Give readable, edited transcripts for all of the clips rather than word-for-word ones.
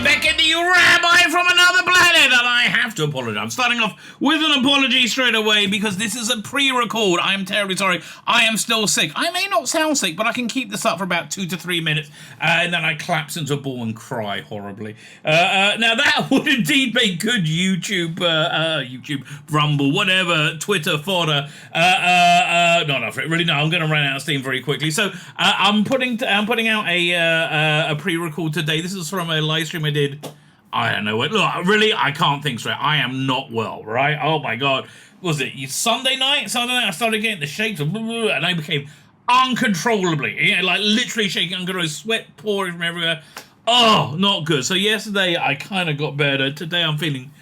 Lebetkin, the Rabbi from another planet, and I have to apologize. I'm starting off with an apology straight away because this is a pre-record. I am terribly sorry. I am still sick. I may not sound sick, but I can keep this up for about 2 to 3 minutes, and then I collapse into a ball and cry horribly. Now that would indeed make good YouTube, Rumble, whatever, Twitter fodder. Really, no. I'm going to run out of steam very quickly. So I'm putting out a pre-record today. This is from a live stream I did. I don't know what. Look, really, I can't think straight. I am not well, right? Oh my God. Was it Sunday night? I started getting the shakes, and I became uncontrollably, like literally shaking, uncontrollably, sweat pouring from everywhere. Oh, not good. So yesterday I kind of got better. Today I'm feeling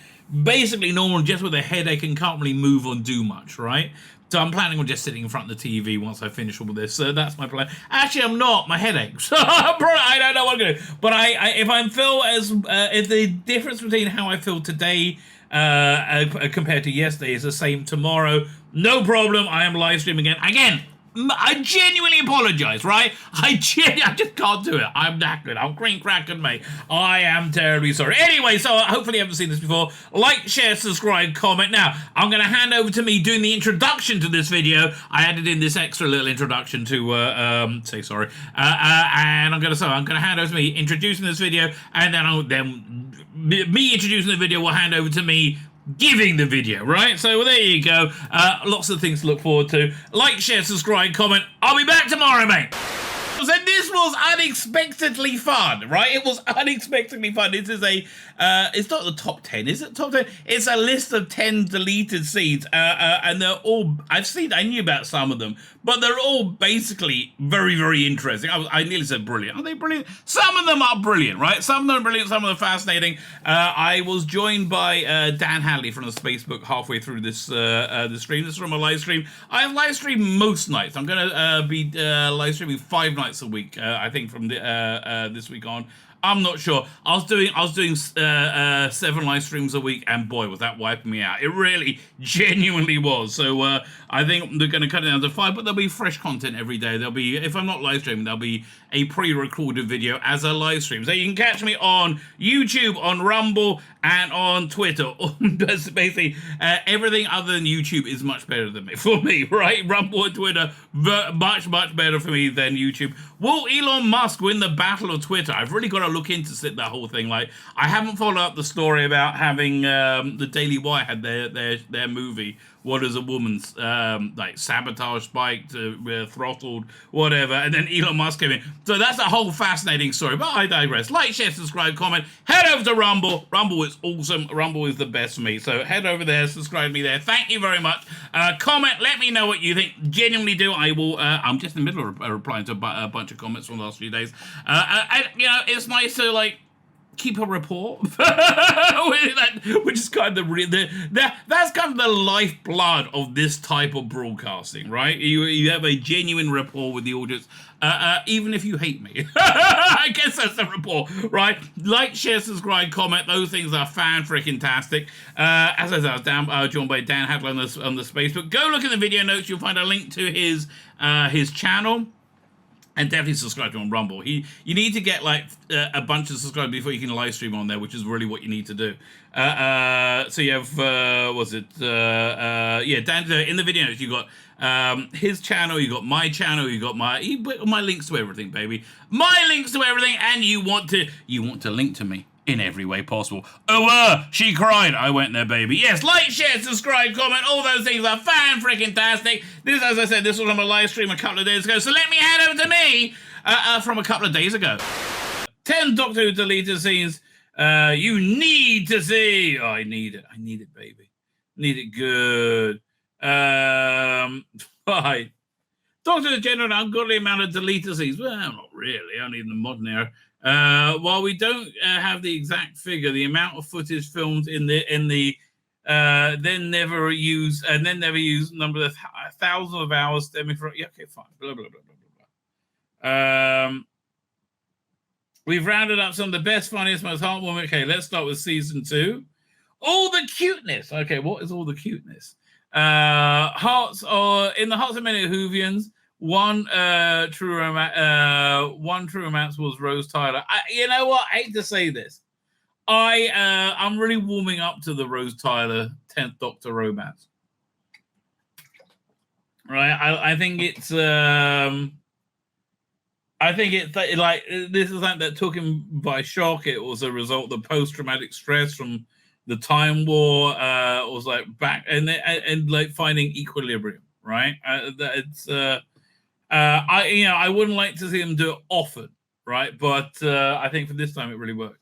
basically normal, just with a headache and can't really move or do much, right? So I'm planning on just sitting in front of the TV once I finish all this. So that's my plan. Actually, I'm not. My headache. So I don't know what I'm going to do. But if the difference between how I feel today compared to yesterday is the same tomorrow, no problem. I am live streaming again. I genuinely apologize, right? I just can't do it. I'm knackered. I'm cream cracking, mate. I am terribly sorry. Anyway, so hopefully you haven't seen this before. Like, share, subscribe, comment. Now, I'm going to hand over to me doing the introduction to this video. I added in this extra little introduction to say sorry. And I'm going to hand over to me introducing this video, and then me introducing the video will hand over to me giving the video, right? So there you go. Lots of things to look forward to. Like, share, subscribe, comment. I'll be back tomorrow, mate. So this was unexpectedly fun, right? It was unexpectedly fun. This is it's not the top 10, is it? Top 10? It's a list of 10 deleted scenes, and they're all, I knew about some of them, but they're all basically very, very interesting. I nearly said brilliant. Are they brilliant? Some of them are brilliant, right? Some of them are brilliant, some of them are fascinating. I was joined by Dan Hadley from the Facebook halfway through this stream. This is from a live stream. I live stream most nights. I'm going to be live streaming 5 nights a week, I think, from this week on. I'm not sure. I was doing 7 live streams a week, and boy, was that wiping me out. It really, genuinely was. So I think they're going to cut it down to 5, but there'll be fresh content every day. There'll be, if I'm not live streaming, there'll be a pre-recorded video as a live stream. So you can catch me on YouTube, on Rumble, and on Twitter. Basically, everything other than YouTube is much better than me, for me, right? Rumble and Twitter, much, much better for me than YouTube. Will Elon Musk win the battle of Twitter? I've really got to look into that whole thing. Like, I haven't followed up the story about having the Daily Wire had their movie, What is a Woman's, like sabotage, spiked, throttled, whatever, and then Elon Musk came in. So that's a whole fascinating story, but I digress. Like, share, subscribe, comment. Head over to Rumble. Rumble is awesome. Rumble is the best for me. So head over there, subscribe to me there. Thank you very much. Comment, let me know what you think. Genuinely do. I will, I'm just in the middle of replying to a bunch of comments from the last few days. And, it's nice to, like, keep a rapport, which is kind of that's kind of the lifeblood of this type of broadcasting, right? You have a genuine rapport with the audience, even if you hate me. I guess that's the rapport, right? Like, share, subscribe, comment. Those things are fan-freaking-tastic. As I said, I was joined by Dan Hadley on the Facebook. Go look in the video notes. You'll find a link to his channel. And definitely subscribe to him on Rumble. You need to get like a bunch of subscribers before you can live stream on there, which is really what you need to do. So you have, Dan, in the video notes, you got his channel, you got my channel, you got my links to everything, baby. My links to everything, and you want to link to me in every way possible. She cried. I went there, baby. Yes, like, share, subscribe, comment. All those things are fan-freaking-tastic. This, as I said, this was on a live stream a couple of days ago. So let me hand over to me from a couple of days ago. 10 Doctor Who deleted scenes you need to see. Oh, I need it. I need it, baby. Need it good. Right. Doctor Who general ungodly amount of deleted scenes. Well, not really. Only in the modern era. While we don't have the exact figure, the amount of footage filmed in the then never used number of thousands of hours stemming from. Yeah, okay, fine. Blah blah blah blah blah. We've rounded up some of the best, funniest, most heartwarming. Okay, let's start with season 2. All the cuteness. Okay, what is all the cuteness? Hearts or in the hearts of many Whovians. One true romance was Rose Tyler. You know what? I hate to say this. I'm really warming up to the Rose Tyler 10th Doctor romance. Right, I think it's like this is something that took him by shock. It was a result of the post-traumatic stress from the Time War. It was like back and like finding equilibrium. Right, I wouldn't like to see him do it often. Right, but I think for this time it really worked.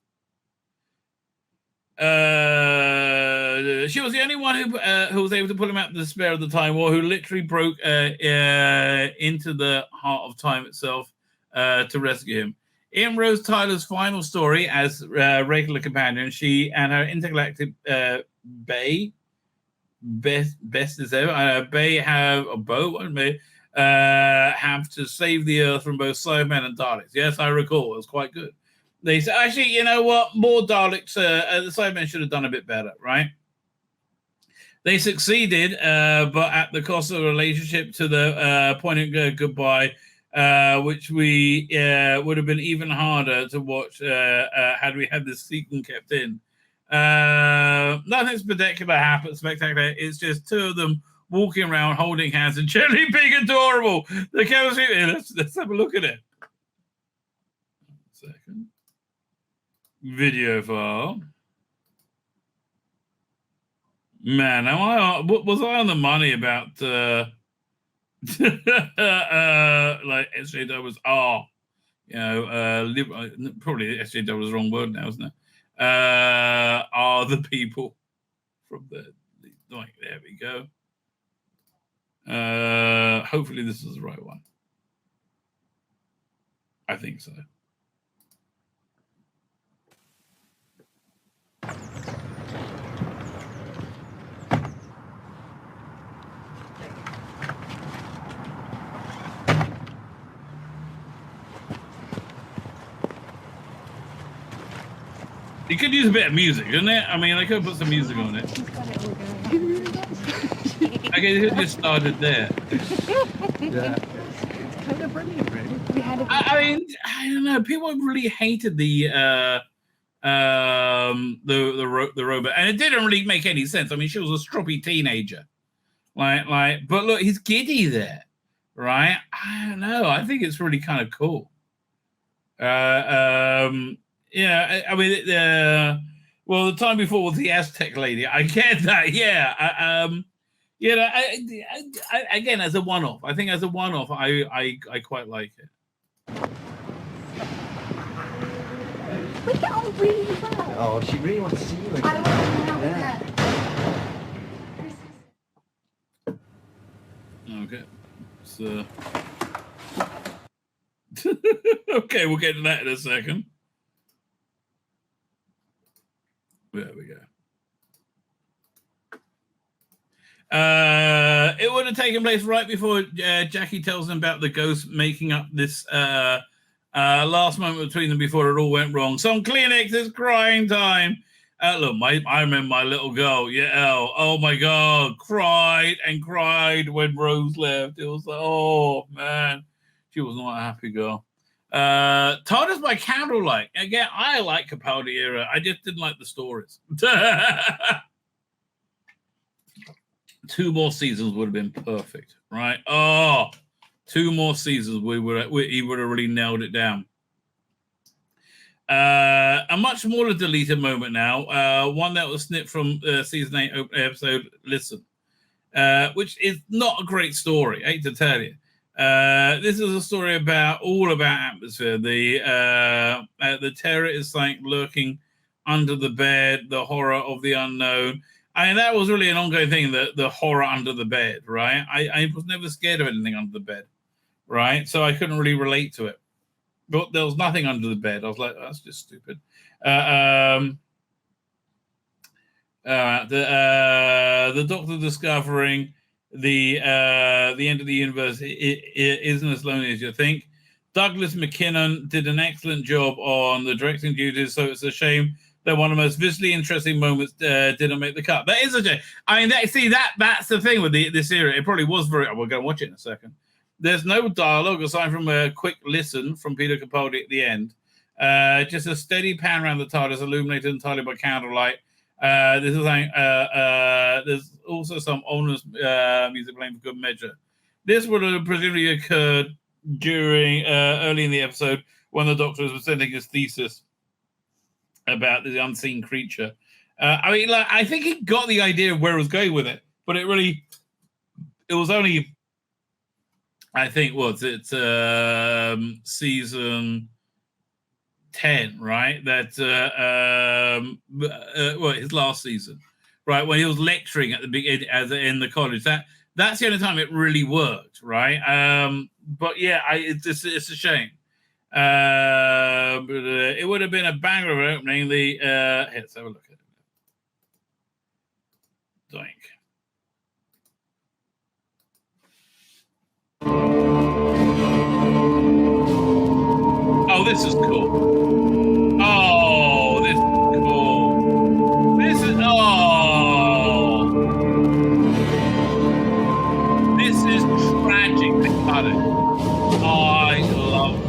She was the only one who was able to pull him out of the despair of the Time War, who literally broke into the heart of time itself to rescue him. In Rose Tyler's final story as regular companion, she and her intergalactic Bay, best as ever, Bay have a boat, have to save the Earth from both Cybermen and Daleks. Yes, I recall. It was quite good. They said, actually, you know what? More Daleks. The Cybermen should have done a bit better, right? They succeeded, but at the cost of a relationship to the poignant goodbye, which we would have been even harder to watch had we had this sequence kept in. Nothing spectacular. It's just two of them walking around holding hands and generally being adorable. The chemistry. Let's have a look at it. Second. Video file. Man, was I on the money about like SJW was probably SJW was the wrong word now, isn't it? Are the people from the like there we go. Hopefully this is the right one. I think so. You could use a bit of music, couldn't it? I mean, I could put some music on it. I guess it just started there. Yeah. It's kind of brilliant, really. I mean, I don't know. People really hated the robot, and it didn't really make any sense. I mean, she was a stroppy teenager, like. But look, he's giddy there, right? I don't know. I think it's really kind of cool. Yeah, I mean, well, the time before was the Aztec lady. I get that. Yeah. Again, as a one-off, I think as a one-off, I quite like it. We get on really well. Oh, she really wants to see you again. I want to hang out Okay. So, okay, we'll get to that in a second. There we go. It would have taken place right before Jackie tells them about the ghost making up this last moment between them before it all went wrong. Some Kleenex, it's crying time. Look, I remember my little girl. Yeah, oh my God, cried and cried when Rose left. It was like, oh man, she was not a happy girl. TARDIS by candlelight. Again, I like Capaldi era. I just didn't like the stories. 2 more seasons would have been perfect, right? Oh, 2 more seasons, he would have really nailed it down. A much smaller deleted moment now. One that was snipped from season 8 opening episode, Listen, which is not a great story, I hate to tell you. This is a story all about atmosphere. The terror is like lurking under the bed, the horror of the unknown. I mean, that was really an ongoing thing, the horror under the bed, right? I was never scared of anything under the bed, right? So I couldn't really relate to it. But there was nothing under the bed. I was like, oh, that's just stupid. The Doctor discovering the end of the universe isn't as lonely as you think. Douglas McKinnon did an excellent job on the directing duties, so it's a shame that one of the most visually interesting moments didn't make the cut. That is a shame. I mean, that's the thing with this era. It probably was very... We're going to watch it in a second. There's no dialogue aside from a quick listen from Peter Capaldi at the end. Just a steady pan around the TARDIS, illuminated entirely by candlelight. There's also some ominous music playing for good measure. This would have presumably occurred during early in the episode when the Doctor was presenting his thesis about the unseen creature. I think he got the idea of where it was going with it, but it was only, I think, season 10, right? That his last season, right, when he was lecturing at the beginning in the college. That's the only time it really worked, right? But yeah, it's a shame. But it would have been a banger of opening. Let's have a look at it. Doink. Oh, this is cool. Oh, this is cool. This is tragically funny. I love it.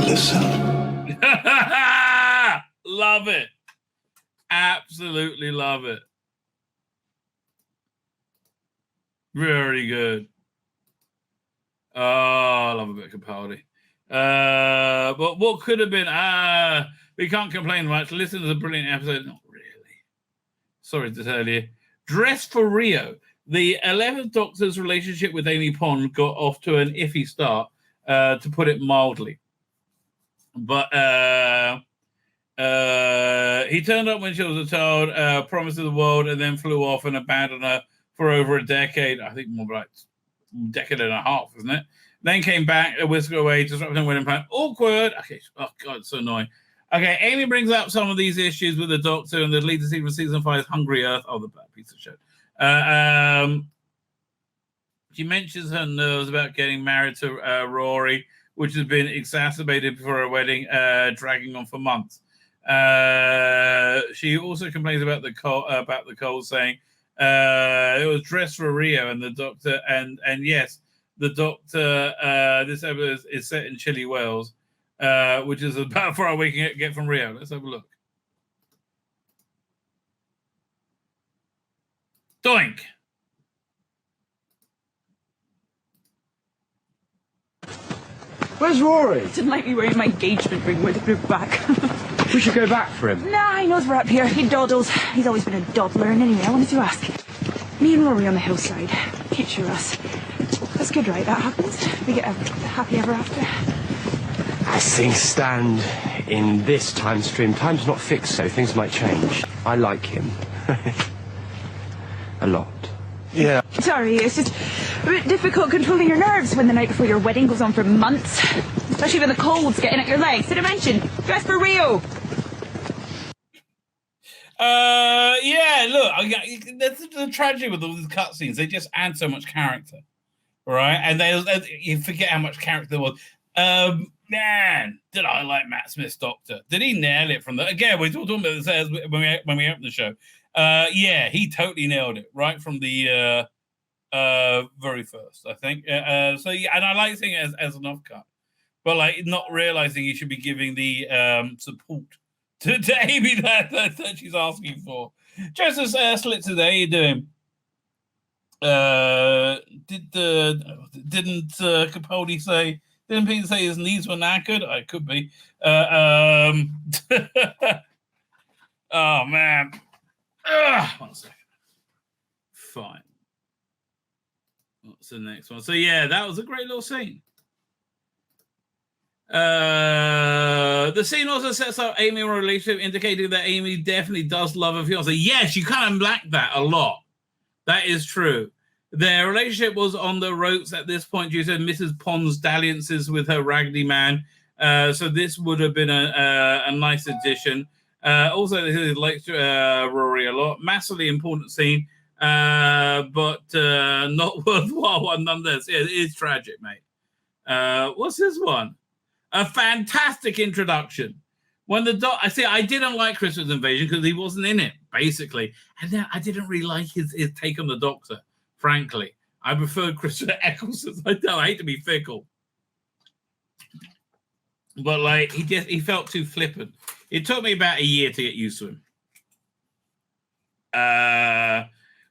Listen. Love it. Absolutely love it. Very good. Oh, I love a bit of Capaldi. But what could have been? We can't complain much. Listen to the brilliant episode. Not really. Sorry to tell you. Dress for Rio. The 11th Doctor's relationship with Amy Pond got off to an iffy start, to put it mildly. But he turned up when she was a child, promised her the world, and then flew off and abandoned her for over a decade. I think more like a decade and a half, isn't it? Then came back, whisked away, disrupting the wedding plan. Awkward. Okay. Oh, God, it's so annoying. Okay, Amy brings up some of these issues with the Doctor, and the lead to see from season 5 Hungry Earth. Oh, the bad piece of shit. She mentions her nerves about getting married to Rory, which has been exacerbated before her wedding, dragging on for months. She also complains about the cold, saying it was dressed for Rio, and the Doctor, and yes, the Doctor. This episode is set in Chile, Wales, which is about far away we can get from Rio. Let's have a look. Doink. Where's Rory? Didn't like me wearing my engagement ring with the group back. We should go back for him. Nah, he knows we're up here. He dawdles. He's always been a dawdler. And anyway, I wanted to ask. Me and Rory on the hillside. Picture us. That's good, right? That happens. We get a happy ever after. As things stand in this time stream, time's not fixed, so things might change. I like him. A lot. Yeah. Sorry, it's just a bit difficult controlling your nerves when the night before your wedding goes on for months. Especially when the cold's getting at your legs. Did I mention? Dress for Rio. Yeah, look, that's the tragedy with all these cutscenes. They just add so much character, right? And you forget how much character there was. Man, did I like Matt Smith's Doctor? Did he nail it from the... Again, we're talking about this when we opened the show. Yeah, he totally nailed it right from the very first, I think. So yeah, and I like seeing it as an off-cut, but like not realizing you should be giving the support to Amy that she's asking for. Joseph Slitzer, how you doing? Didn't Capaldi say? Didn't Peter say his knees were knackered? I could be. Oh man. 1 second. Fine. What's the next one? So yeah, that was a great little scene. The scene also sets up Amy in a relationship, indicating that Amy definitely does love her fiance. Yes, you kind of lack that a lot. That is true. Their relationship was on the ropes at this point due to Mrs. Pond's dalliances with her raggedy man. So this would have been a nice addition. Also, he likes Rory a lot. Massively important scene, but not worthwhile one nonetheless. Yeah, it is tragic, mate. What's this one? A fantastic introduction. When the I see, I didn't like Christmas Invasion because he wasn't in it, basically. And then I didn't really like his take on the Doctor, frankly. I preferred Christopher Eccleston. I hate to be fickle. But, like, he felt too flippant. It took me about a year to get used to him.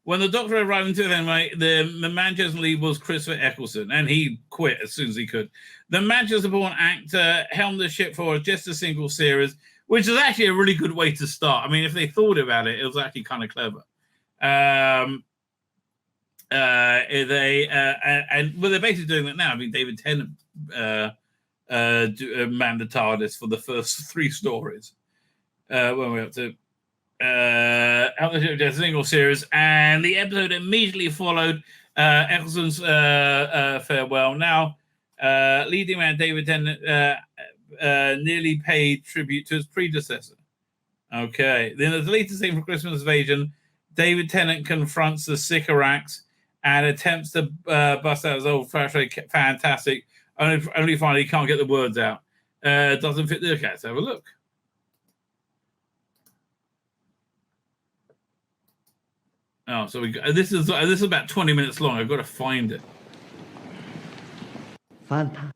When the Doctor arrived in 2008, the Manchester lead was Christopher Eccleston, and he quit as soon as he could. The Manchester-born actor helmed the ship for just a single series, which is actually a really good way to start. I mean, if they thought about it, it was actually kind of clever. They're basically doing that now. I mean, David Tennant manned the TARDIS for the first 3 stories. When we're up to a single series, and the episode immediately followed Eccleston's farewell. Now, leading man David Tennant nearly paid tribute to his predecessor. Okay, then the deleted scene from Christmas Invasion, David Tennant confronts the Sycorax and attempts to bust out his old flashlight. Fantastic. Only finally he can't get the words out. Doesn't fit the look. Let's have a look. Oh, so this is about 20 minutes long. I've got to find it. Fantastic.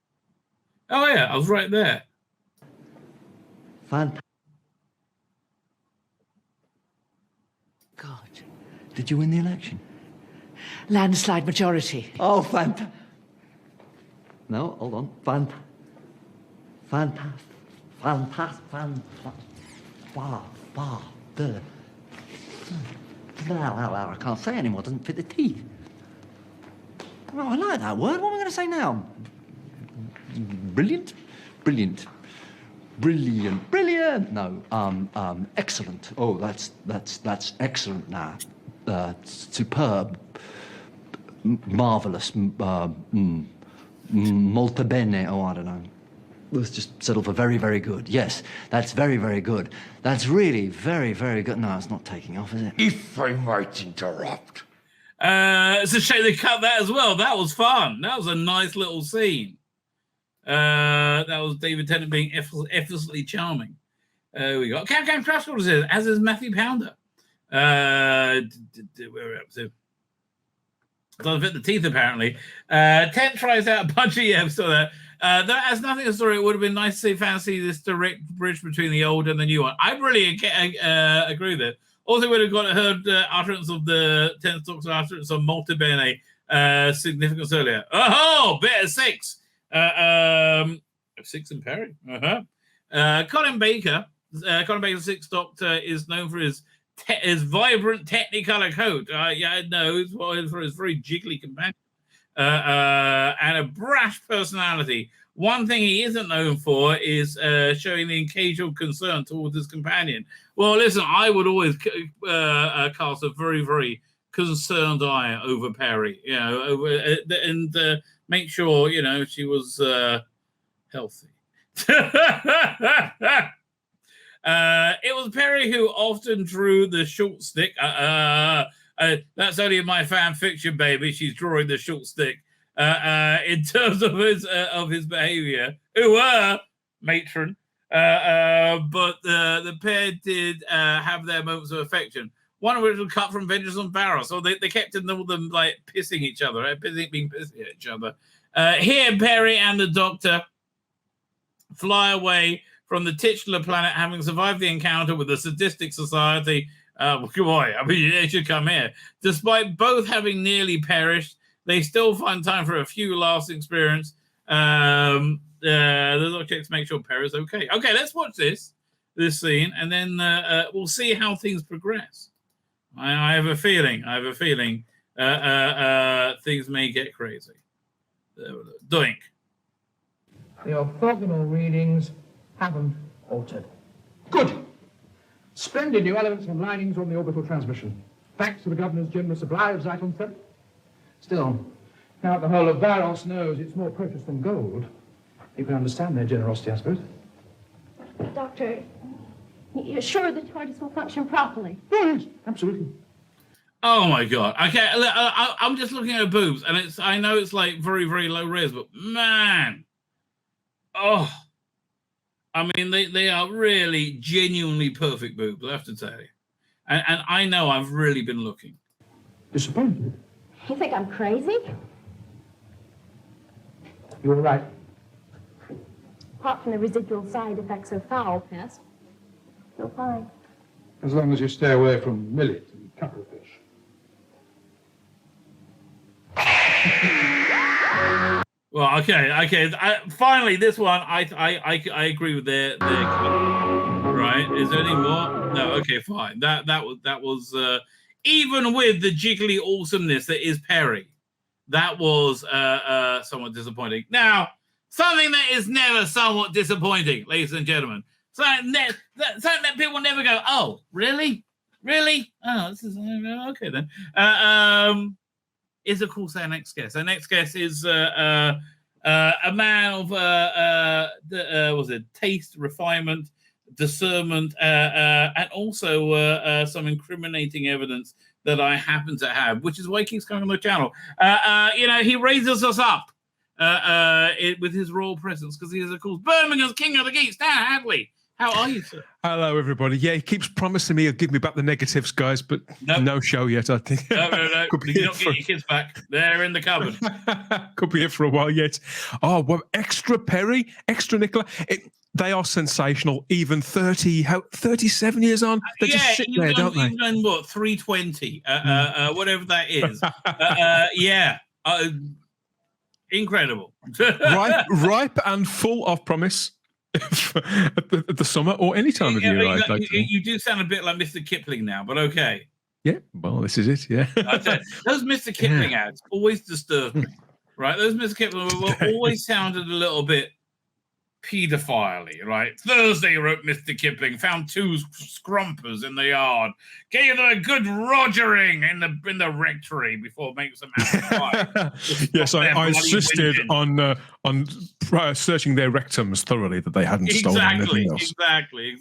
Oh yeah, I was right there. Fantastic. God, did you win the election? Landslide majority. Oh, fantastic. No, hold on. Fantastic. I can't say anymore. It doesn't fit the teeth. Oh, I like that word. What am I going to say now? Brilliant. No, excellent. Oh, that's excellent now. Superb. Marvelous. Molto bene. Oh, I don't know. Let's just settle for very, very good. Yes, that's very, very good. That's really very, very good. No, it's not taking off, is it? If I might interrupt. It's a shame they cut that as well. That was fun. That was a nice little scene. That was David Tennant being effortlessly charming. We got Cam Craskell says, as is Matthew Pounder. Where we're up to. Doesn't fit the teeth, apparently. Tent tries out a bunch of so that has nothing to the story. It would have been nice to see fancy this direct bridge between the old and the new one. I really agree with it. Also, would have heard utterance of the Tenth Doctor utterance of Molto Bene significance earlier. Oh, better 6. 6 and Perry. Colin Baker. Colin Baker's 6th Doctor is known for his vibrant Technicolor coat. For his very jiggly companion. And a brash personality. One thing he isn't known for is showing the occasional concern towards his companion. Well, listen, I would always cast a very, very concerned eye over Perry, and make sure, she was healthy. It was Perry who often drew the short stick. That's only in my fan fiction, baby. She's drawing the short stick. In terms of his behavior, matron. But the pair did have their moments of affection. One of which was cut from Vengeance on Barrow, so they kept all them like pissing each other, right? Pissing at each other. Here, Perry and the Doctor fly away from the titular planet, having survived the encounter with the sadistic society. Boy, I mean, they should come here. Despite both having nearly perished, they still find time for a few laughs experience. The Doctor checks to make sure Perry's okay. Okay, let's watch this scene, and then we'll see how things progress. I have a feeling. Things may get crazy. Doink. The orthogonal readings haven't altered. Good. Splendid new elements and linings on the orbital transmission. Thanks to the Governor's generous supply of Zyklon. Still, now that the whole of Varos knows it's more precious than gold, you can understand their generosity, I suppose. Doctor, you're sure the TARDIS will function properly? Yes, absolutely. Oh my God. Okay, I'm just looking at her boobs, and I know it's like very, very low res, but man. I mean, they are really genuinely perfect boobs, I have to tell you. And I know I've really been looking. Disappointed? You think I'm crazy? You're right. Apart from the residual side effects of foul pest, you're fine. As long as you stay away from millet and cuttlefish. Well, okay. Finally, this one, I agree with their right. Is there any more? No. Okay, fine. That was even with the jiggly awesomeness that is Perry, that was somewhat disappointing. Now, something that is never somewhat disappointing, ladies and gentlemen. Something that people never go, oh, really? Oh, this is okay then. Is of course our next guest. Our next guest is a man of taste, refinement, discernment, and also some incriminating evidence that I happen to have, which is why he keeps coming on the channel. He raises us up with his royal presence because he is, of course, Birmingham's King of the Geeks, Dan Hadley. How are you, sir? Hello, everybody. Yeah, he keeps promising me he'll give me back the negatives, guys, but no show yet, I think. No. You don't get your kids back. They're in the cupboard. Could be here for a while yet. Oh, well, extra Perry, extra Nicola. They are sensational, even 37 years on. They just sit there, don't they? Even what, 320, whatever that is. Incredible. ripe and full of promise. at the summer or any time of year. You do sound a bit like Mr. Kipling now, but okay. Yeah, well, this is it, yeah. Those Mr. Kipling ads always disturb me, right? Those Mr. Kipling always sounded a little bit paedophile-y, right? Thursday, wrote Mr. Kipling, found 2 scrumpers in the yard, gave them a good rogering in the rectory before making some apple pie. Yes, I insisted on searching their rectums thoroughly, that they hadn't stolen anything else. Exactly.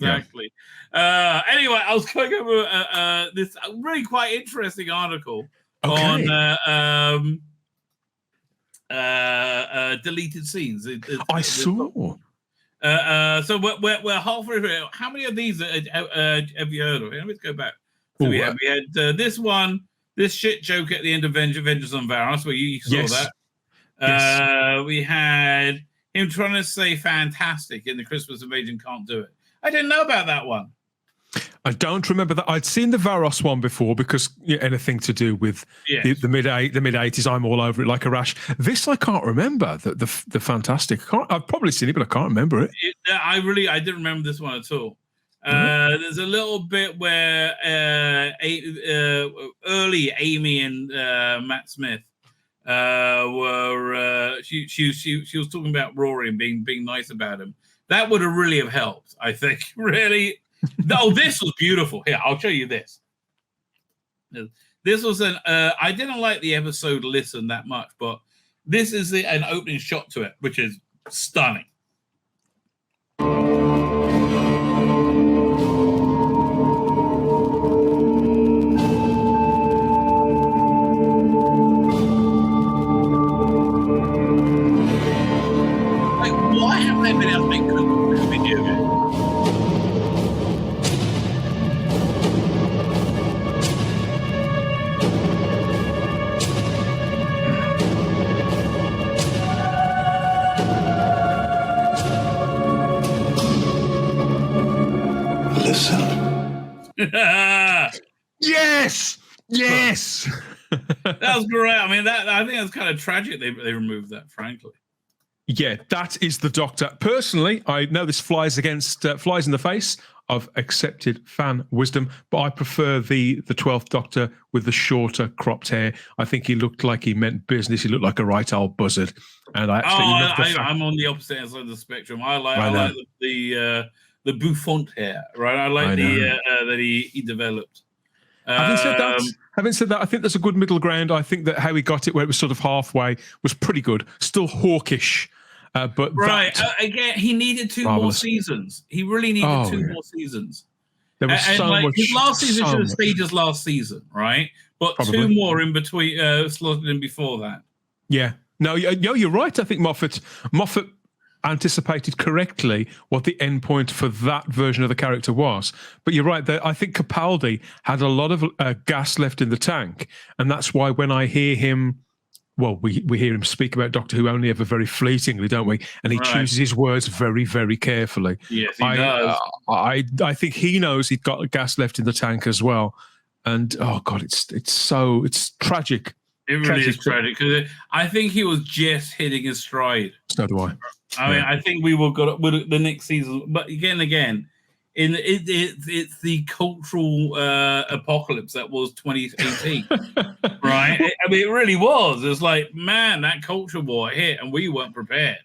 Yeah. Anyway, I was going over this really quite interesting article on deleted scenes. I saw. So we're halfway through. How many of these have you heard of? Let's go back. So we had this one, this shit joke at the end of Vengeance on Varos, where you saw that. Yes. We had him trying to say fantastic in the Christmas Invasion Can't Do It. I didn't know about that one. I don't remember that. I'd seen the Varos one before because anything to do with the mid 80s, I'm all over it like a rash. This I can't remember. The fantastic. I've probably seen it, but I can't remember it. I didn't remember this one at all. There's a little bit where early Amy and Matt Smith were she was talking about Rory and being nice about him. That would have really have helped, I think. Really. No, this was beautiful. Here, I'll show you this. This was I didn't like the episode Listen that much, but this is an opening shot to it, which is stunning. Why haven't they been able to make good video games? Yes. That was great. I mean, I think that's kind of tragic they removed that, frankly. Yeah, that is the Doctor. Personally, I know this flies in the face of accepted fan wisdom, but I prefer the 12th Doctor with the shorter cropped hair. I think he looked like he meant business. He looked like a right old buzzard. And I'm on the opposite end of the spectrum. I like the bouffant hair, right? I like that he developed. Having said that, I think there's a good middle ground. I think that how he got it, where it was sort of halfway, was pretty good. Still hawkish, but right. Again, he needed 2 more seasons. He really needed 2 more seasons. There was so much. His last season should have stayed as last season, right? But probably 2 more in between, slotted in before that. Yeah. No, you're right. I think Moffat anticipated correctly what the end point for that version of the character was. But you're right. I think Capaldi had a lot of gas left in the tank, and that's why when I hear him, well, we hear him speak about Doctor Who only ever very fleetingly, don't we? And he chooses his words very, very carefully. Yes, he does. I think he knows he's got gas left in the tank as well. And oh god, it's tragic. It really is tragic because I think he was just hitting his stride. So do I. I mean, I think we will go with the next season, but again, it's the cultural apocalypse that was 2018, right? I mean, it really was. It's like, man, that culture war hit, and we weren't prepared.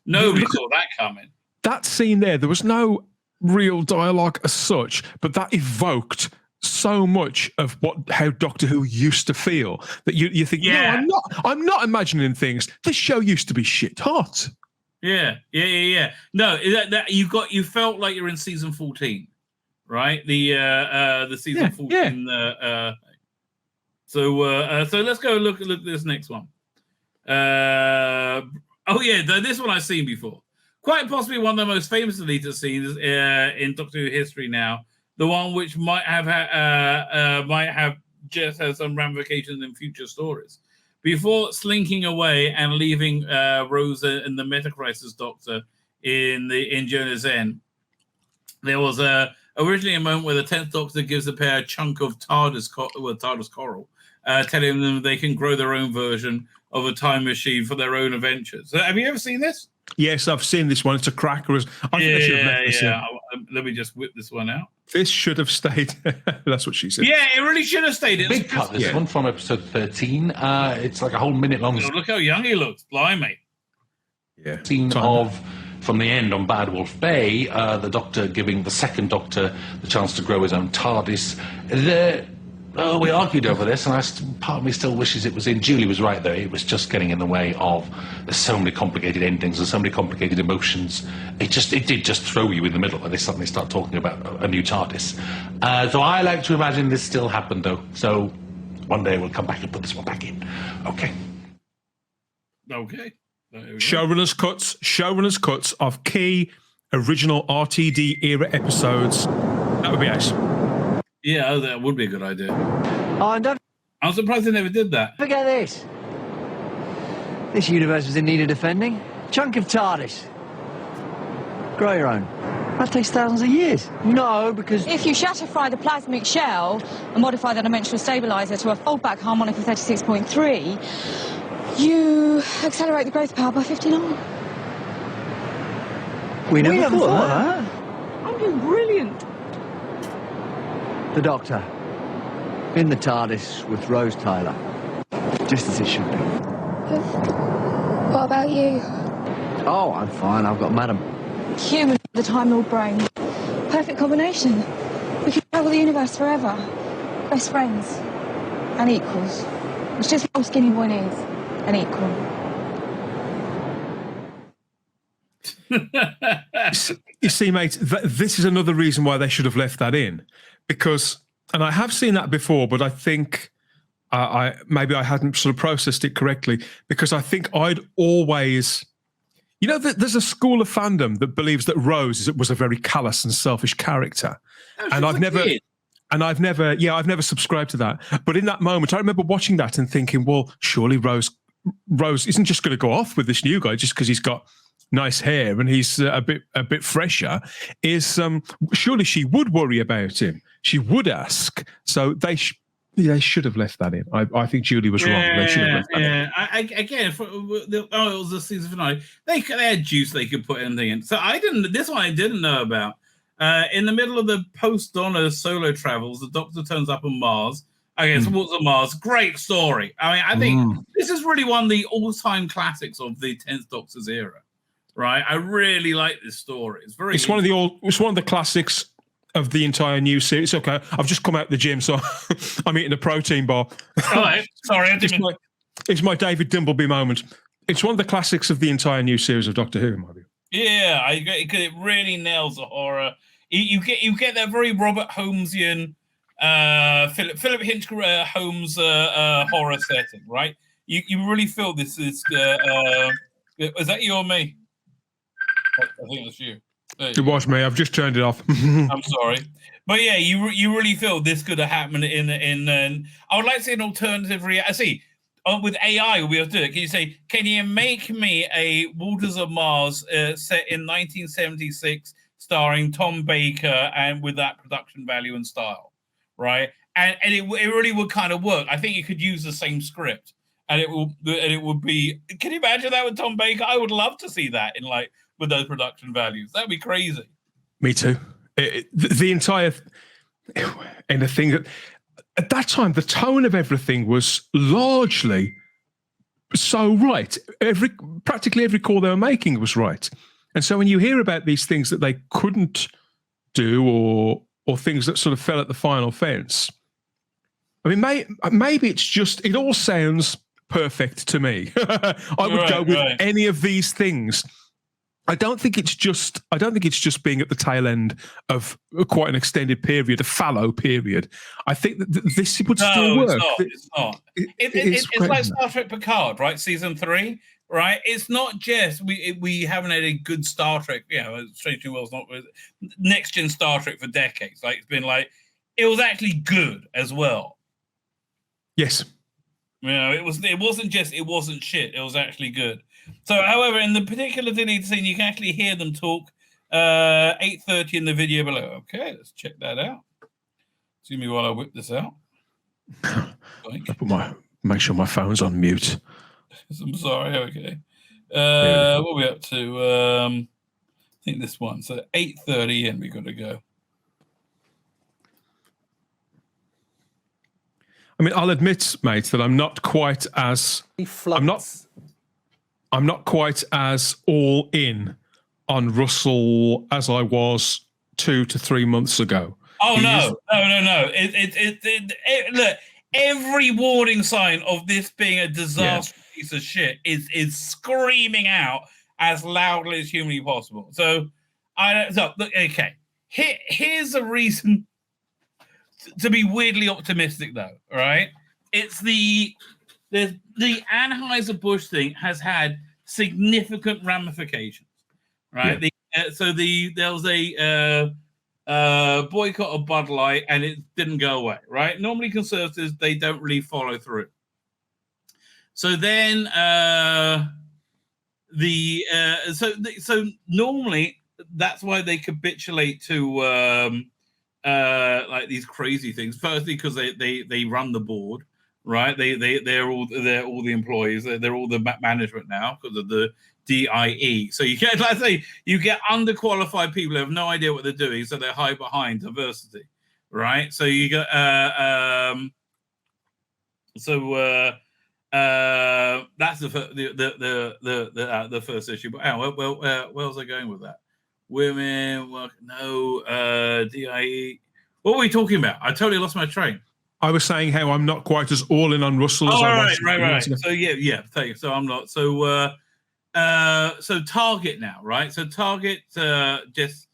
Nobody saw that coming. That scene there was no real dialogue as such, but that evoked so much of how Doctor Who used to feel that you think, no, I'm not imagining things. This show used to be shit hot. Yeah. No, that you felt like you're in season 14, right? The season 14. Yeah. So let's go look at this next one. This one I've seen before. Quite possibly one of the most famous deleted scenes in Doctor Who history now. The one which might have just had some ramifications in future stories. Before slinking away and leaving Rose and the Meta-Crisis Doctor in Journey's End, there was originally a moment where the 10th Doctor gives the pair a chunk of TARDIS coral, telling them they can grow their own version of a time machine for their own adventures. Have you ever seen this? Yes, I've seen this one. It's a cracker. I think they should have left this in. Let me just whip this one out. This should have stayed. That's what she said. Yeah, it really should have stayed. Big cut, this one from episode 13. It's like a whole minute long. Look how young he looks. Blimey. Yeah. Scene from the end on Bad Wolf Bay, the Doctor giving the second Doctor the chance to grow his own TARDIS. We argued over this, and part of me still wishes it was in. Julie was right, though. It was just getting in the way of. There's so many complicated endings and so many complicated emotions. It did just throw you in the middle when they suddenly start talking about a new TARDIS. So I like to imagine this still happened, though. So one day we'll come back and put this one back in. Okay. Showrunners cuts of key original RTD era episodes. That would be nice. Yeah, that would be a good idea. Oh, and don't I'm surprised they never did that. forget this. This universe was in need of defending. Chunk of TARDIS. Grow your own. That takes thousands of years. No, because... If you shatter-fry the plasmic shell and modify the dimensional stabilizer to a foldback harmonic of 36.3, you accelerate the growth power by 59. We never thought that. I'm doing brilliant. The Doctor. In the TARDIS with Rose Tyler. Just as it should be. What about you? Oh, I'm fine. I've got Madam. Human with the Time Lord brain. Perfect combination. We can travel the universe forever. Best friends. And equals. It's just what Skinny Boy needs. An equal. You see, mate, this is another reason why they should have left that in. Because, and I have seen that before, but I think maybe I hadn't sort of processed it correctly, because I think I'd always... You know, there's a school of fandom that believes that Rose was a very callous and selfish character. And I've never subscribed to that. But in that moment, I remember watching that and thinking, well, surely Rose isn't just going to go off with this new guy just because he's got nice hair and he's a bit fresher. Surely she would worry about him. She would ask. So they should have left that in. I think Julie was wrong. They should have left that in. Again, it was the season finale. They had juice they could put anything in. So this one I didn't know about. In the middle of the post-Donna solo travels, the Doctor turns up on Mars. Okay, so what's on Mars? Great story. I mean, I think this is really one of the all-time classics of the 10th Doctor's era. Right? I really like this story. It's one of the classics of the entire new series. Okay, I've just come out the gym, so I'm eating a protein bar. All right, sorry. It's my David Dimbleby moment. It's one of the classics of the entire new series of Doctor Who, in my view. Yeah, because it really nails the horror. You get that very Robert Holmesian, Philip Hinch Holmes horror setting, right? You really feel this is. Is that you or me? I think that's you. It was me. I've just turned it off. I'm sorry, but yeah, you really feel this could have happened in. I would like to see an alternative reality. See, with AI, we'll be able to do it. Can you say, can you make me a Waters of Mars set in 1976, starring Tom Baker and with that production value and style, right? And it really would kind of work. I think you could use the same script, and it would be. Can you imagine that with Tom Baker? I would love to see that in like with those production values. That'd be crazy. Me too. The entire and the thing that at that time the tone of everything was largely so right. Practically every call they were making was right. And so when you hear about these things that they couldn't do or things that sort of fell at the final fence, I mean, maybe it's just it all sounds perfect to me. I would go with any of these things. I don't think it's just being at the tail end of quite an extended period, a fallow period. I think that this would still work. It's not. It's like Star Trek Picard, right? Season 3, right? It's not just we haven't had a good Star Trek. You know, Strange New Worlds not next gen Star Trek for decades. Like it's been like it was actually good as well. Yes. You know, it wasn't shit. It was actually good. So, however, in the particular deleted scene, you can actually hear them talk. 8:30 in the video below. Okay, let's check that out. See me while I whip this out. Make sure my phone's on mute. I'm sorry. Okay. What are we up to? I think this one. So 8:30 in. We got to go. I mean, I'll admit, mate, that I'm not quite as I'm not quite as all in on Russell as I was 2 to 3 months ago. Oh, no. Look, every warning sign of this being a disastrous piece of shit is screaming out as loudly as humanly possible. So, look, okay. Here's a reason to be weirdly optimistic, though, all right? It's the Anheuser-Busch thing has had significant ramifications, right? Yeah. There was a boycott of Bud Light, and it didn't go away, right? Normally, conservatives they don't really follow through. So then, so normally that's why they capitulate to like these crazy things. Firstly, because they run the board. Right, they're all the employees. They're all the management now because of the DIE. So you get, like I say, you get underqualified people who have no idea what they're doing, so they hide behind diversity. Right, so you get that's the first issue. But where was I going with that? Women, DIE. What were we talking about? I totally lost my train. I was saying how I'm not quite as all in on Russell as I was. Right. So yeah. Thank you. So I'm not. So Target now, right? So Target just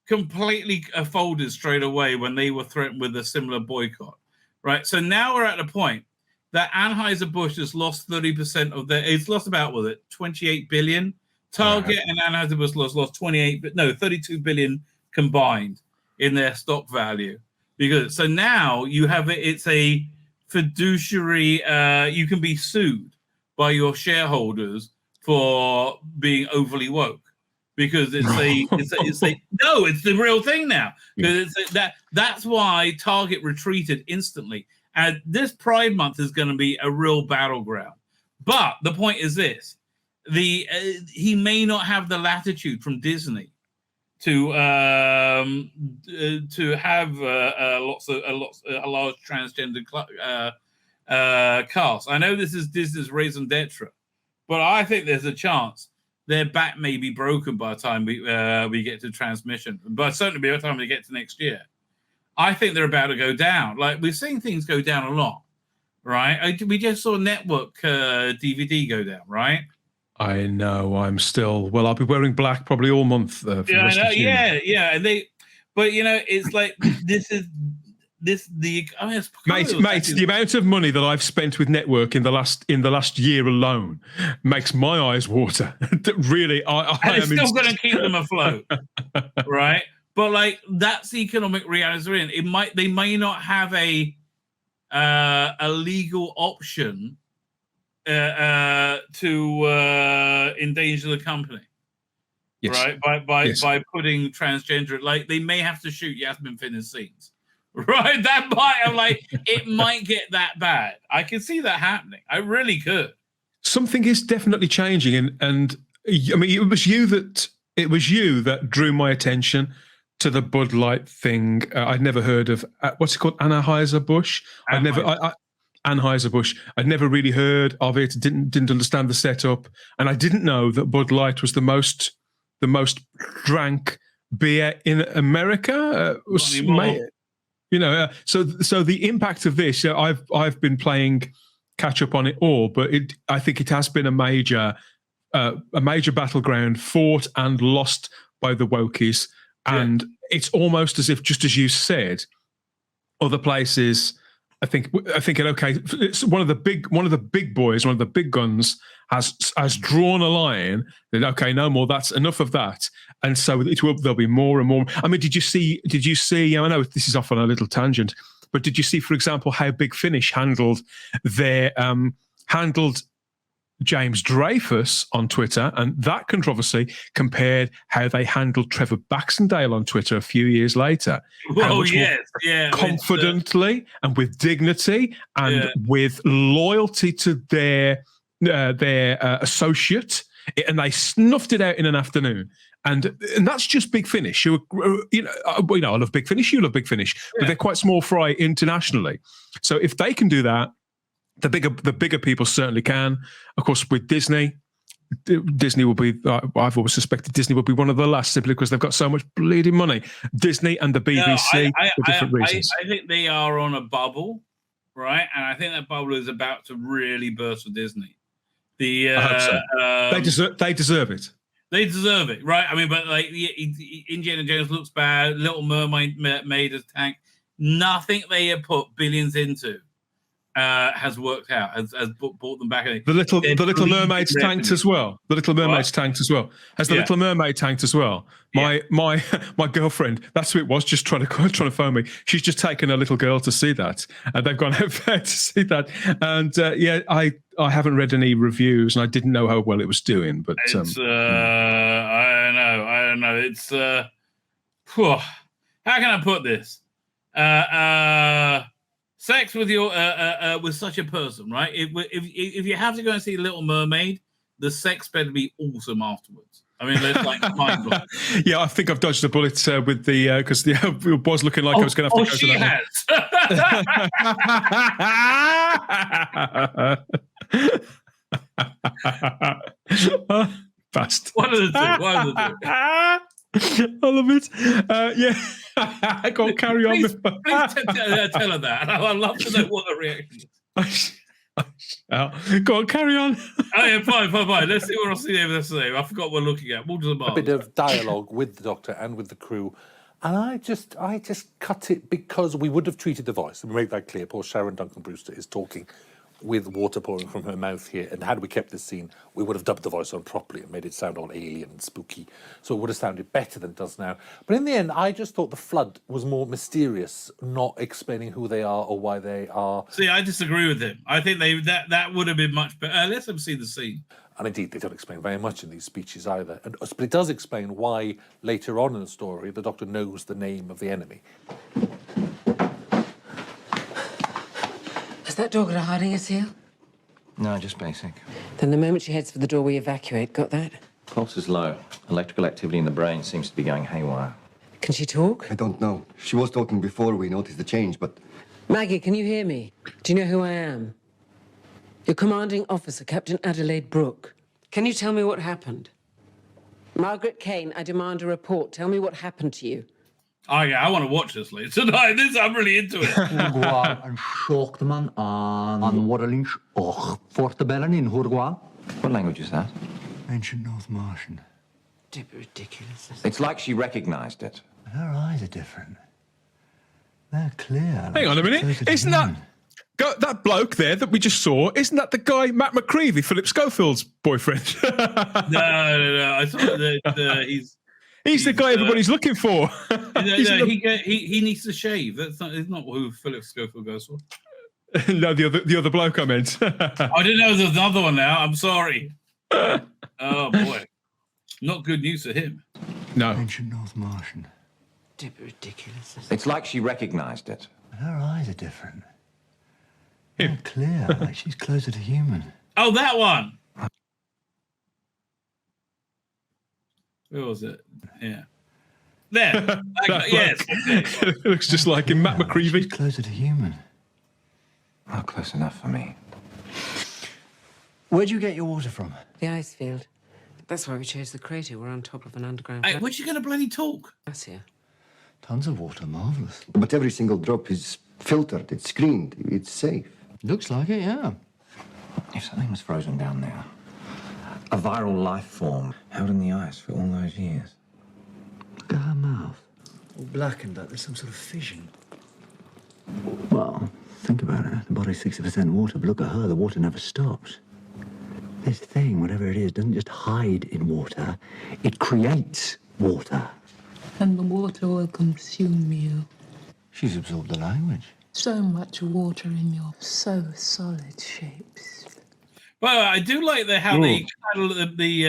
completely folded straight away when they were threatened with a similar boycott, right? So now we're at the point that Anheuser-Busch has lost 30% of their. It's lost about 28 billion. Target and Anheuser-Busch lost 32 billion combined in their stock value. Because so now you have it's a fiduciary. You can be sued by your shareholders for being overly woke because it's the real thing now. Because that's why Target retreated instantly. And this Pride Month is going to be a real battleground. But the point is this: he may not have the latitude from Disney to have a large transgender cast. I know this is Disney's raison d'etre, but I think there's a chance their back may be broken by the time we get to transmission, but certainly by the time we get to next year. I think they're about to go down. Like we're seeing things go down a lot, right? We just saw Network DVD go down, right? I know. I'm still. Well, I'll be wearing black probably all month. For the rest of June. Yeah. But it's like this is it's Mate, the amount of money that I've spent with network in the last year alone makes my eyes water. Really, I and am it's still going to keep them afloat, right? But like that's the economic reality they're in. They may not have a legal option to endanger the company, right? By putting transgender, like they may have to shoot Yasmin Finn's scenes. Right, that might have it might get that bad. I can see that happening. I really could. Something is definitely changing, and I mean, it was you that drew my attention to the Bud Light thing. I'd never heard of what's it called, Anheuser-Busch. Anheuser-Busch. I'd never really heard of it. Didn't understand the setup, and I didn't know that Bud Light was the most drank beer in America. So the impact of this, I've been playing catch up on it all, but I think it has been a major battleground fought and lost by the wokies, and it's almost as if, just as you said, other places. I think okay. It's one of the big boys, one of the big guns has drawn a line that okay, no more. That's enough of that. And so there'll be more and more. I mean, did you see? I know this is off on a little tangent, but did you see, for example, how Big Finish handled James Dreyfus on Twitter, and that controversy compared how they handled Trevor Baxendale on Twitter a few years later. Oh, yes, confidently and with dignity and with loyalty to their associate, and they snuffed it out in an afternoon. And that's just Big Finish. I love Big Finish. You love Big Finish, but they're quite small fry internationally. So if they can do that, the bigger people certainly can. Of course, with Disney will be. I've always suspected Disney will be one of the last, simply because they've got so much bleeding money. Disney and the BBC for different reasons. I think they are on a bubble, right? And I think that bubble is about to really burst for Disney. I hope so. They deserve it. They deserve it, right? I mean, but like Indiana Jones looks bad. Little Mermaid made as tank. Nothing they have put billions into has worked out. Has brought them back. The Little Mermaid's tanked as well. The Little Mermaid's tanked as well. Has the Little Mermaid tanked as well? My girlfriend, that's who it was, just trying to phone me. She's just taken a little girl to see that, and they've gone out there to see that. And I haven't read any reviews, and I didn't know how well it was doing. But it's, I don't know. It's how can I put this? Sex with your with such a person, right? If you have to go and see Little Mermaid, the sex better be awesome afterwards. I mean, it's like mind blowing. Yeah, I think I've dodged a bullet with the because it was looking like I was going to have to go to that. Bastard. One of the two. I love it. Go on, carry on. Please tell her that. I'd love to know what the reaction is. Go on, carry on. Oh, yeah, fine. Let's see what else they have to say. I forgot what we're looking at. A bit of dialogue with the Doctor and with the crew. And I just cut it because we would have treated the voice. And we make that clear. Poor Sharon Duncan Brewster is talking with water pouring from her mouth here. And had we kept this scene, we would have dubbed the voice on properly and made it sound all alien and spooky. So it would have sounded better than it does now. But in the end, I just thought the flood was more mysterious, not explaining who they are or why they are. See, I disagree with him. I think that would have been much better. Let's have seen the scene. And indeed, they don't explain very much in these speeches either. But it does explain why later on in the story, the Doctor knows the name of the enemy. Has that door got a hiding seal? No, just basic. Then the moment she heads for the door, we evacuate. Got that? Pulse is low. Electrical activity in the brain seems to be going haywire. Can she talk? I don't know. She was talking before we noticed the change, but... Maggie, can you hear me? Do you know who I am? Your commanding officer, Captain Adelaide Brooke. Can you tell me what happened? Margaret Kane, I demand a report. Tell me what happened to you. Oh, yeah, I want to watch this later tonight. I'm really into it. En sjokte man aan Warrelings och fortebellen in Hurgwa. What language is that? Ancient North Martian. Ridiculous. It's like she recognized it. Her eyes are different. They're clear. Hang on a minute. Isn't that bloke there that we just saw? Isn't that the guy, Matt McCreevy, Philip Schofield's boyfriend? No. I thought that he's the guy everybody's looking for. He needs to shave. That's not who Philip Schofield goes for. No, the other bloke I meant. I didn't know there's another one now. I'm sorry. Oh boy, not good news for him. No. Ancient North Martian. Ridiculous. It's like she recognized it. Her eyes are different. They're clear, like she's closer to human. Oh, that one. Where was it? Yeah. There. Yes. It looks just like him, Matt McCreevy. She's closer to human. Not close enough for me. Where'd you get your water from? The ice field. That's why we chose the crater. We're on top of an underground... Hey, where'd you gonna bloody talk? That's here. Tons of water, marvellous. But every single drop is filtered, it's screened, it's safe. Looks like it, yeah. If something was frozen down there, a viral life form held in the ice for all those years. Look at her mouth. All blackened, like there's some sort of fission. Well, think about it. The body's 60% water, but look at her. The water never stops. This thing, whatever it is, doesn't just hide in water. It creates water. And the water will consume you. She's absorbed the language. So much water in your so solid shapes. Well, I do like how they kind of they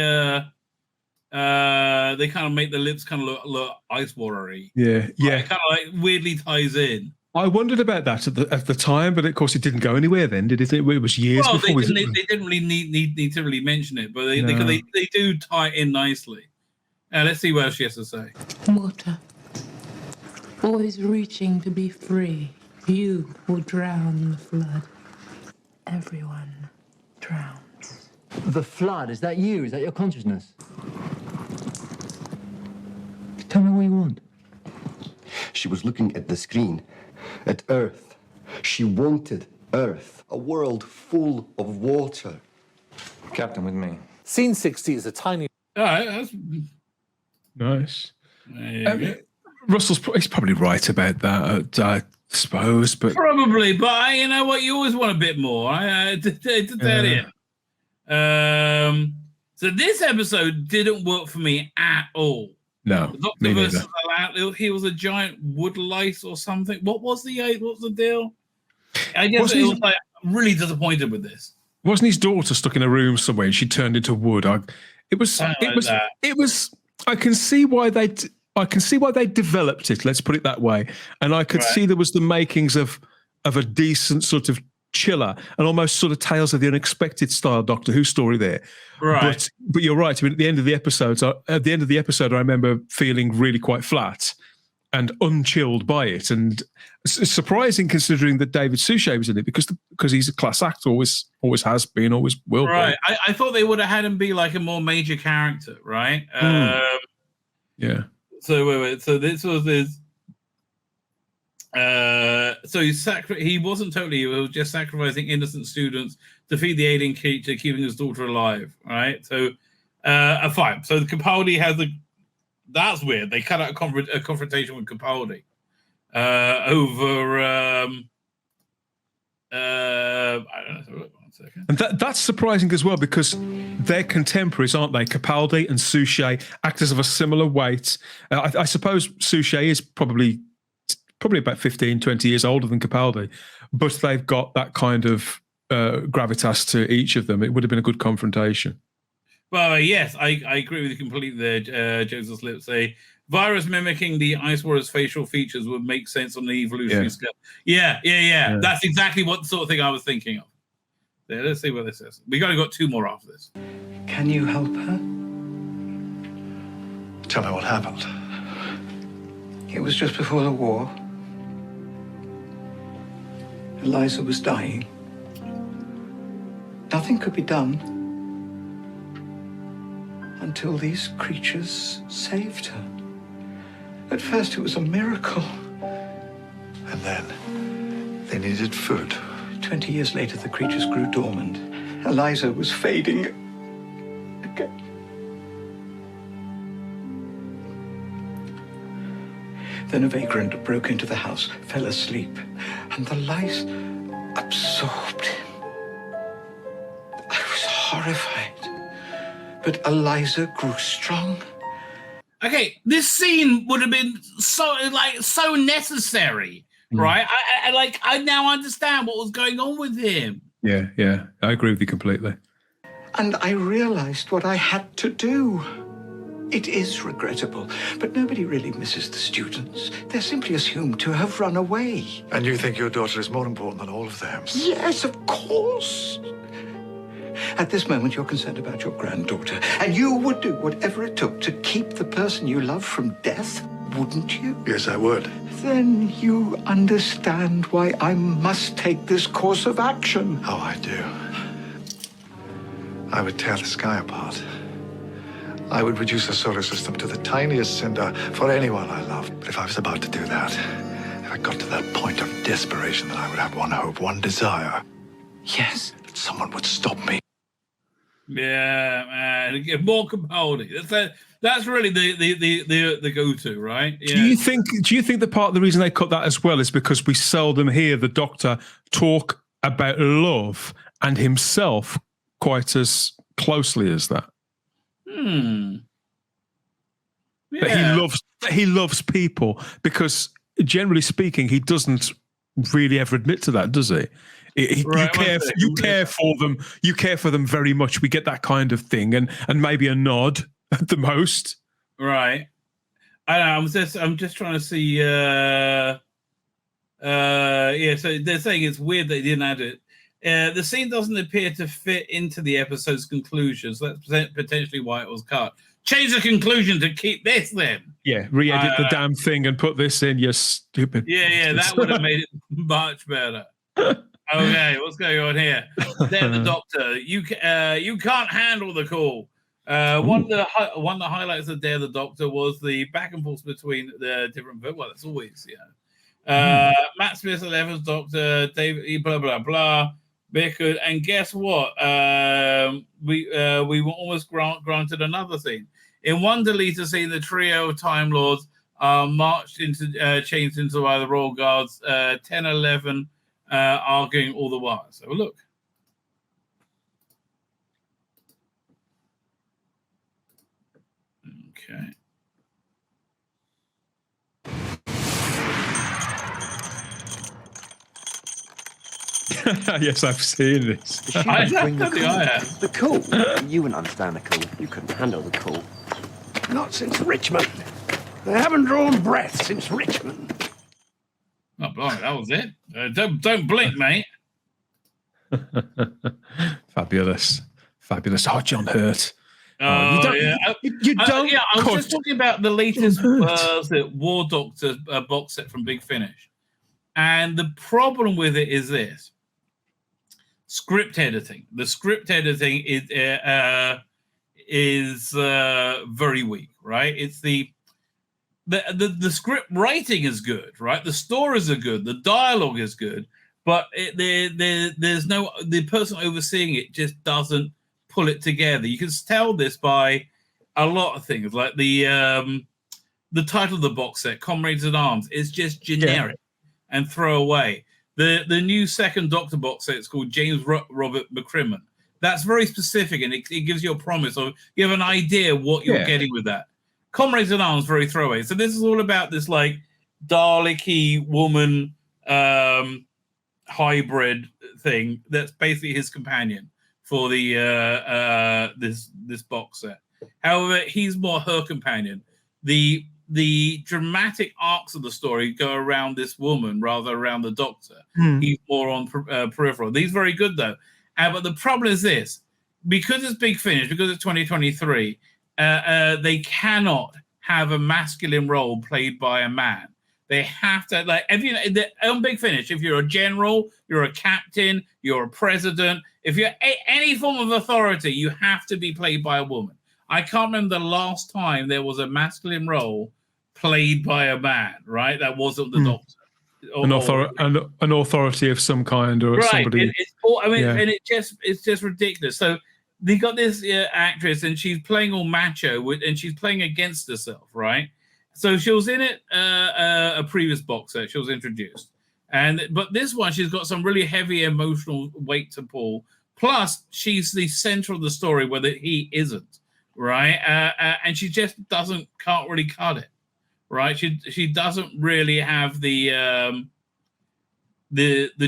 kind of make the lips kind of look ice watery. Yeah. It kind of like weirdly ties in. I wondered about that at the time, but of course it didn't go anywhere then, did it? It was years before. They didn't really need to really mention it, but they do tie in nicely. Let's see what else she has to say. Water. Always reaching to be free. You will drown in the flood. Everyone drowns. The flood, is that you? Is that your consciousness? Tell me what you want. She was looking at the screen, at Earth. She wanted Earth, a world full of water. Captain, with me. Scene 60 is a tiny... All right, that's... Nice. He's probably right about that, I suppose, but... Probably, but you know what? You always want a bit more. So this episode didn't work for me at all. No, Doctor versus he was a giant wood lice or something. What was the deal? I guess it was like really disappointed with this. Wasn't his daughter stuck in a room somewhere and she turned into wood? It was. I can see why they developed it. Let's put it that way. And I could see there was the makings of a decent sort of chiller and almost sort of Tales of the Unexpected style Doctor Who story there. Right. But you're right. I mean, at the end of the episode, I remember feeling really quite flat and unchilled by it, and it's surprising considering that David Suchet was in it because he's a class actor, always has been, always will be. Right. I thought they would have had him be like a more major character, right? Yeah. So wait. So this was his. So he wasn't totally. He was just sacrificing innocent students to feed the alien creature, keeping his daughter alive. Right. So, fine. So the Capaldi has the. That's weird. They cut out a confrontation with Capaldi over. I don't know. 1 second. And that's surprising as well because they're contemporaries, aren't they? Capaldi and Suchet, actors of a similar weight. I suppose Suchet is probably about 15, 20 years older than Capaldi, but they've got that kind of gravitas to each of them. It would have been a good confrontation. Well, yes, I agree with you completely there, Joseph's lips say. Virus mimicking the Ice Warrior's facial features would make sense on the evolutionary scale. Yeah. That's exactly what sort of thing I was thinking of. There, let's see what this is. We got 2 more after this. Can you help her? Tell me what happened. It was just before the war. Eliza was dying. Nothing could be done until these creatures saved her. At first it was a miracle. And then they needed food. 20 years later, the creatures grew dormant. Eliza was fading again. Then a vagrant broke into the house, fell asleep, and the lice absorbed him. I was horrified, but Eliza grew strong. Okay, this scene would have been so necessary, right? I now understand what was going on with him. Yeah, I agree with you completely. And I realized what I had to do. It is regrettable, but nobody really misses the students. They're simply assumed to have run away. And you think your daughter is more important than all of them? Yes, of course. At this moment, you're concerned about your granddaughter, and you would do whatever it took to keep the person you love from death, wouldn't you? Yes, I would. Then you understand why I must take this course of action. Oh, I do. I would tear the sky apart. I would reduce the solar system to the tiniest cinder for anyone I loved. But if I was about to do that, if I got to that point of desperation, then I would have one hope, one desire. Yes. That someone would stop me. Yeah, man, get more compelling. That's really the go-to, right? Yeah. Do you think the part of the reason they cut that as well is because we seldom hear the Doctor talk about love and himself quite as closely as that? Yeah. But he loves people, because generally speaking, he doesn't really ever admit to that, does he? Right, you care for them. You care for them very much. We get that kind of thing, and maybe a nod at the most. Right. I know. I'm just trying to see. Yeah. So they're saying it's weird they didn't add it. The scene doesn't appear to fit into the episode's conclusion, so that's potentially why it was cut. Change the conclusion to keep this then. Yeah, re-edit the damn thing and put this in, you stupid. Yeah, that would have made it much better. Okay, what's going on here? They're the Doctor. You can't handle the call. One of the highlights of Dare the Doctor was the back and forth between the different. Well, that's always Matt Smith's 11th Doctor, David blah blah blah. Bickard, and guess what? We were almost granted another thing. In one deleted scene, the trio of Time Lords marched into changed into by the Royal Guards, 10-11, arguing all the while. So look. Okay. Yes, I've seen this. The cool. You wouldn't understand the cool. You couldn't handle the cool. Not since Richmond. They haven't drawn breath since Richmond. Oh, blimey, that was it. Don't blink, mate. Fabulous. Oh, John Hurt. You don't. Yeah, I was just talking about the latest War Doctor box set from Big Finish, and the problem with it is this: script editing. The script editing is very weak, right? It's the script writing is good, right? The stories are good, the dialogue is good, but there's no, the person overseeing it just doesn't pull it together. You can tell this by a lot of things, like the title of the box set, Comrades at Arms, is just generic and throw away. The new second Doctor box set is called James Robert McCrimmon. That's very specific, and it gives you a promise, or you have an idea what you're getting with that. Comrades at Arms, very throwaway. So this is all about this like Dalek-y woman hybrid thing that's basically his companion for the this box set. However, he's more her companion. The dramatic arcs of the story go around this woman rather around the Doctor. He's more on peripheral. These are very good though. But the problem is this: because it's Big Finish, because it's 2023, they cannot have a masculine role played by a man. They have to, like, if you on Big Finish, if you're a general, you're a captain, you're a president, if you're any form of authority, you have to be played by a woman. I can't remember the last time there was a masculine role played by a man, right? That wasn't the Doctor. An authority of some kind, or somebody. And it's just ridiculous. So they got this actress, and she's playing all macho, and she's playing against herself, right? So she was in it a previous box set. She was introduced, but this one she's got some really heavy emotional weight to pull. Plus, she's the center of the story, whether he isn't, right? And she just can't really cut it, right? She doesn't really have the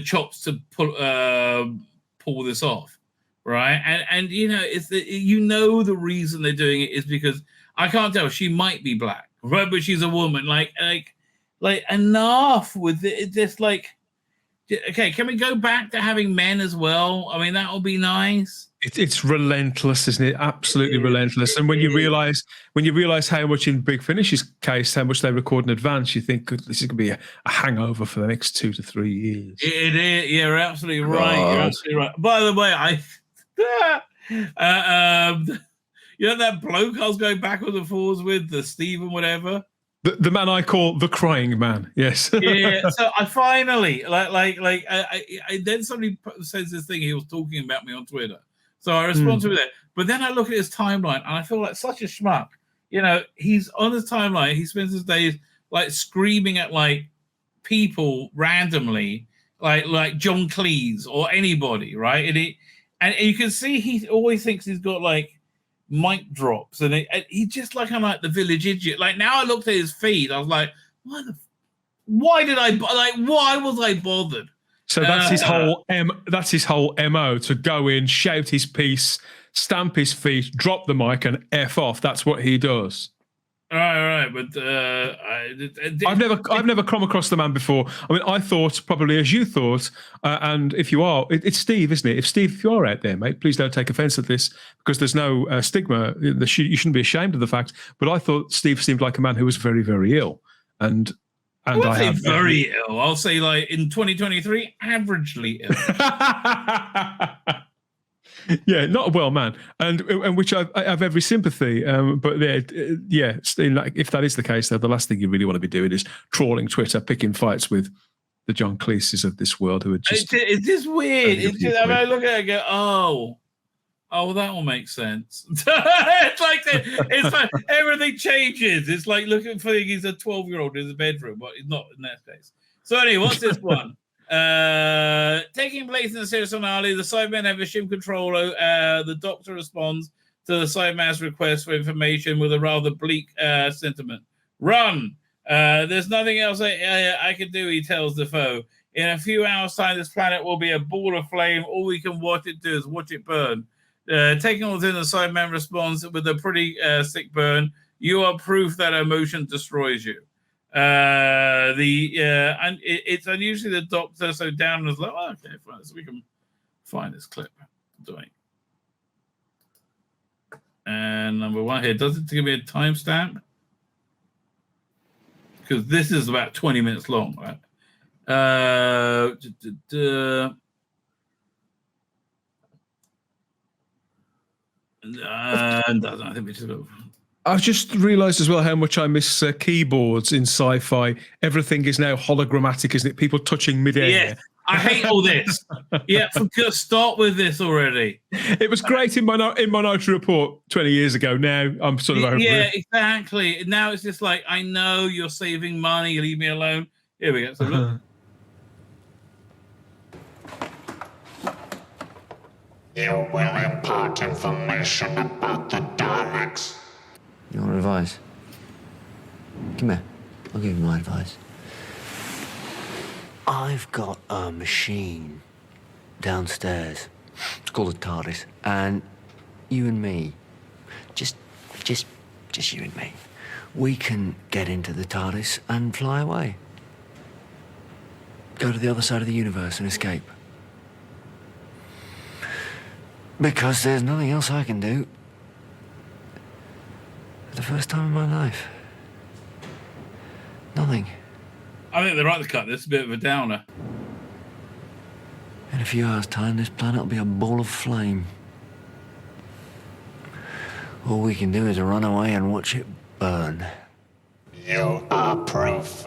chops to pull this off, right? And it's the reason they're doing it is because I can't tell. She might be black, right? But she's a woman. Like enough with it. It's just like, okay, can we go back to having men as well? I mean, that would be nice. It's relentless, isn't it? Absolutely relentless. And when you realise how much in Big Finish's case, how much they record in advance, you think this is going to be a hangover for the next 2 to 3 years. It is. You're absolutely right. You're absolutely right. By the way, that bloke I was going backwards and forwards with, the Stephen whatever. The man I call the crying man. Yes. Yeah. So I finally I then somebody says this thing. He was talking about me on Twitter. So I respond to that. But then I look at his timeline and I feel like such a schmuck. He's on his timeline. He spends his days like screaming at like people randomly, like John Cleese or anybody, right? And you can see he always thinks he's got like mic drops, and he just like I'm like the village idiot. Like now I looked at his feed, I was like, why was I bothered? So that's his whole MO, to go in, shout his piece, stamp his feet, drop the mic, and F off. That's what he does. All right, but I've never come across the man before. I mean, I thought probably as you thought, and if you are, it's Steve, isn't it? If you are out there, mate, please don't take offence at this, because there's no stigma. You shouldn't be ashamed of the fact. But I thought Steve seemed like a man who was very, very ill, and I'll say very ill. I'll say like in 2023, averagely ill. Yeah, not a well man, and which I have every sympathy. But yeah, like, if that is the case, though, the last thing you really want to be doing is trawling Twitter, picking fights with the John Cleeses of this world, who are just. It's just weird. I look at it and go, oh, that will make sense. it's like everything changes. It's like looking for he's a 12-year-old in his bedroom, but he's not in that case. So anyway, what's this one? Taking place in the series finale, the Cybermen have assumed control. The Doctor responds to the Cyberman's request for information with a rather bleak sentiment. Run! There's nothing else I can do, he tells the foe. In a few hours' time, this planet will be a ball of flame. All we can watch it do is watch it burn. Taking all in, the Cyberman responds with a pretty sick burn. You are proof that emotion destroys you. And it's unusually the Doctor, so down is like, oh, okay, fine, so we can find this clip. Doing. And number one here, does it give me a timestamp? Because this is about 20 minutes long, right? I think we just go. I've just realised as well how much I miss keyboards in sci-fi. Everything is now hologrammatic, isn't it? People touching mid-air. Yeah, I hate all this. Yeah, start with this already. It was great in Minority Report 20 years ago. Now I'm sort of over it. Yeah, exactly. Now it's just like, I know you're saving money. Leave me alone. Here we go. So look. You will impart information about the Daleks. You want advice? Come here. I'll give you my advice. I've got a machine downstairs. It's called a TARDIS. And you and me, just you and me, we can get into the TARDIS and fly away. Go to the other side of the universe and escape. Because there's nothing else I can do. For the first time in my life. Nothing. I think they're right to cut this. A bit of a downer. In a few hours' time, this planet will be a ball of flame. All we can do is run away and watch it burn. You are proof.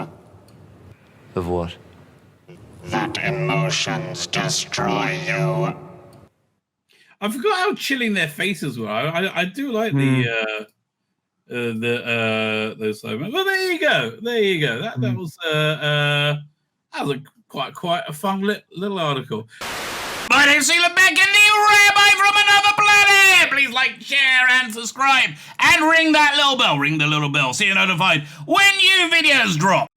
Of what? That emotions destroy you. I forgot how chilling their faces were. I do like the those segments. Well, there you go. That was quite a fun little article. My name's Tzvi Lebetkin, the Rabbi from another planet. Please like, share, and subscribe, and ring that little bell. Ring the little bell so you're notified when new videos drop.